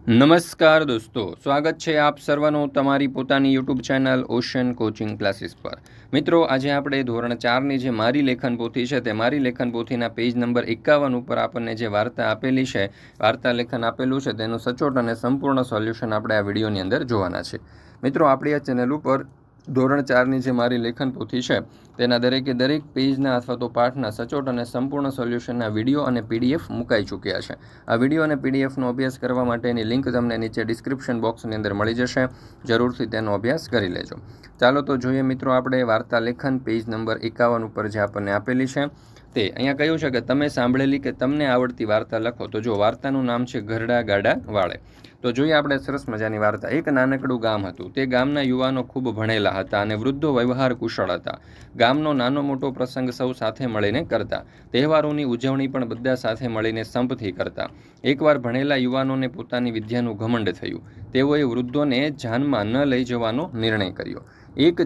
નમસ્કાર દોસ્તો, સ્વાગત છે આપ સર્વનું તમારી પોતાની YouTube channel ocean coaching classes પર। મિત્રો, આજે આપણે ધોરણ 4ની જે મારી લેખન પોથી છે તે મારી લેખન પોથીના પેજ નંબર 51 ઉપર આપણને જે વાર્તા આપેલી છે, વાર્તા લેખન આપેલું છે તેનું સચોટ અને સંપૂર્ણ સોલ્યુશન આપણે આ વિડીયોની અંદર જોવાના છે। મિત્રો, આપણી આ ચેનલ ઉપર ધોરણ 4ની જે મારી લેખન પોથી છે તેના દરેકે દરેક પેજના અથવા તો પાઠના સચોટ અને સંપૂર્ણ સોલ્યુશનના વિડીયો અને પીડીએફ મુકાઈ ચૂક્યા છે। આ વિડીયો અને પીડીએફનો અભ્યાસ કરવા માટેની લિંક તમને નીચે ડિસ્ક્રિપ્શન બોક્સની અંદર મળી જશે, જરૂરથી તેનો અભ્યાસ કરી લેજો। ચાલો તો જોઈએ મિત્રો, આપણે વાર્તા લેખન પેજ નંબર 51 ઉપર જે આપણને આપેલી છે તે અહીંયા કહ્યું છે કે તમે સાંભળેલી કે તમને આવડતી વાર્તા લખો। તો જો વાર્તાનું નામ છે ઘરડા ગાડા વાળે। તો જોઈએ આપણે સરસ મજાની વાર્તા। એક નાનકડું ગામ હતું। તે ગામના યુવાનો ખૂબ ભણેલા હતા અને વૃદ્ધો વ્યવહાર કુશળ હતા। ગામનો નાનો મોટો પ્રસંગ સૌ સાથે મળીને કરતા। તહેવારોની ઉજવણી પણ બધા સાથે મળીને સંપથી કરતા। એકવાર ભણેલા યુવાનોને પોતાની વિદ્યાનું ઘમંડ થયું। તેઓએ વૃદ્ધોને જાનમાં ન લઈ જવાનો નિર્ણય કર્યો। એક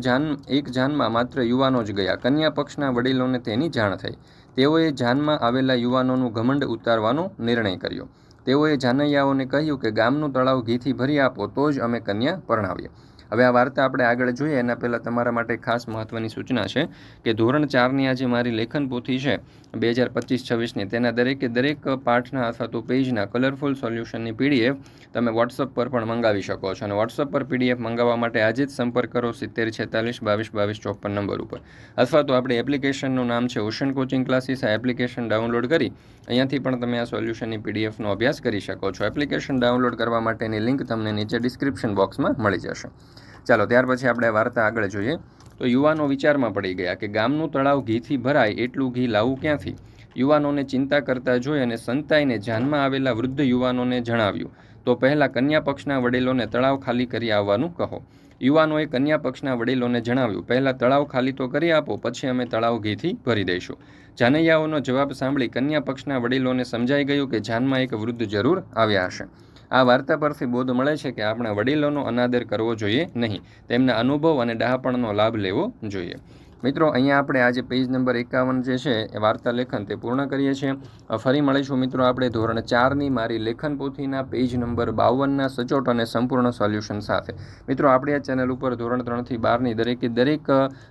જાનમાં માત્ર યુવાનો જ ગયા। કન્યા પક્ષના વડીલોને તેની જાણ થઈ। તેઓએ જાનમાં આવેલા યુવાનોનું ઘમંડ ઉતારવાનો નિર્ણય કર્યો। તેઓએ જાનૈયાઓને કહ્યું કે ગામનું તળાવ ઘીથી ભરી આપો તો જ અમે કન્યા પરણાવીએ। હવે આ વાર્તા આપણે આગળ જોઈએ એના પહેલાં તમારા માટે ખાસ મહત્ત્વની સૂચના છે કે ધોરણ 4ની આ જે મારી લેખન પોથી છે 2025-26ની, તેના દરેકે દરેક પાઠના અથવા તો પેજના કલરફુલ સોલ્યુશનની પીડીએફ તમે વોટ્સઅપ પર પણ મંગાવી શકો છો। અને વોટ્સઅપ પર પીડીએફ મંગાવવા માટે આજે જ સંપર્ક કરો 7046222254 નંબર ઉપર, અથવા તો આપણી એપ્લિકેશનનું નામ છે ઓશન કોચિંગ ક્લાસીસ। આ એપ્લિકેશન ડાઉનલોડ કરી અહીંયાથી પણ તમે આ સોલ્યુશનની પીડીએફનો અભ્યાસ કરી શકો છો। એપ્લિકેશન ડાઉનલોડ કરવા માટેની લિંક તમને નીચે ડિસ્ક્રિપ્શન બોક્સમાં મળી જશે। ચાલો ત્યાર પછી આપણે વાર્તા આગળ જોઈએ। તો યુવાનો વિચારમાં પડી ગયા કે ગામનું તળાવ ઘીથી ભરાય એટલું ઘી લાવવું ક્યાંથી? યુવાનોને ચિંતા કરતા જોઈ અને સંતાઈને જાનમાં આવેલા વૃદ્ધ યુવાનોને જણાવ્યું, તો પહેલાં કન્યા પક્ષના વડીલોને તળાવ ખાલી કરી આવવાનું કહો। યુવાનોએ કન્યા પક્ષના વડીલોને જણાવ્યું, પહેલાં તળાવ ખાલી તો કરી આપો, પછી અમે તળાવ ઘીથી ભરી દઈશું। જાનૈયાઓનો જવાબ સાંભળી કન્યા પક્ષના વડીલોને સમજાઈ ગયું કે જાનમાં એક વૃદ્ધ જરૂર આવ્યા હશે। આ વાર્તા પરથી બોધ મળે છે કે આપણે વડીલોનો અનાદર કરવો જોઈએ નહીં, તેમના અનુભવ અને ડહાપણનો લાભ લેવો જોઈએ। મિત્રો, અહીંયા આપણે આજે પેજ નંબર 51 જે છે એ વાર્તા લેખન તે પૂર્ણ કરીએ છીએ। ફરી મળીશું મિત્રો આપણે ધોરણ 4ની મારી લેખન પોથીના પેજ નંબર 52ના સચોટ અને સંપૂર્ણ સોલ્યુશન સાથે। મિત્રો, આપણી આ ચેનલ ઉપર ધોરણ 3થી 12ની દરેકે દરેક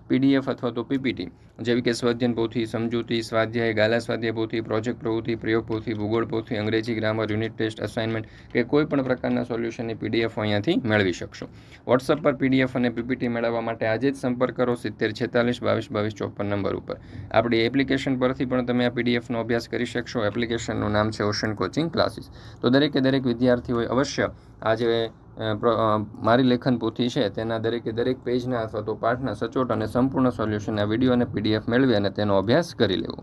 પીડીએફ અથવા તો પીપીટી જેવી કે સ્વાધ્યાયન પોથી, સમજૂતી, સ્વાધ્યાય, ગાલા સ્વાધ્યાય પોથી, પ્રોજેક્ટ પ્રવૃત્તિ, પ્રયોગ પોથી, ભૂગોળ પોથી, અંગ્રેજી ગ્રામર, યુનિટ ટેસ્ટ, અસાઇનમેન્ટ કે કોઈ પણ પ્રકારના સોલ્યુશનની પીડીએફ અહીંયાથી મેળવી શકશો। વોટ્સઅપ પર પીડીએફ અને પીપીટી મેળવવા માટે આજે જ સંપર્ક કરો 7046222254 નંબર ઉપર। આપણી એપ્લિકેશન પરથી પણ તમે આ પીડીએફનો અભ્યાસ કરી શકશો। એપ્લિકેશનનું નામ છે ઓશન કોચિંગ ક્લાસીસ। તો દરેકે દરેક વિદ્યાર્થીઓએ અવશ્ય આ જે મારી લેખન પોથી છે તેના દરેકે દરેક પેજના અથવા તો પાઠના સચોટ અને સંપૂર્ણ સોલ્યુશનના વિડીયો અને પીડીએફ મેળવી અને તેનો અભ્યાસ કરી લેવો।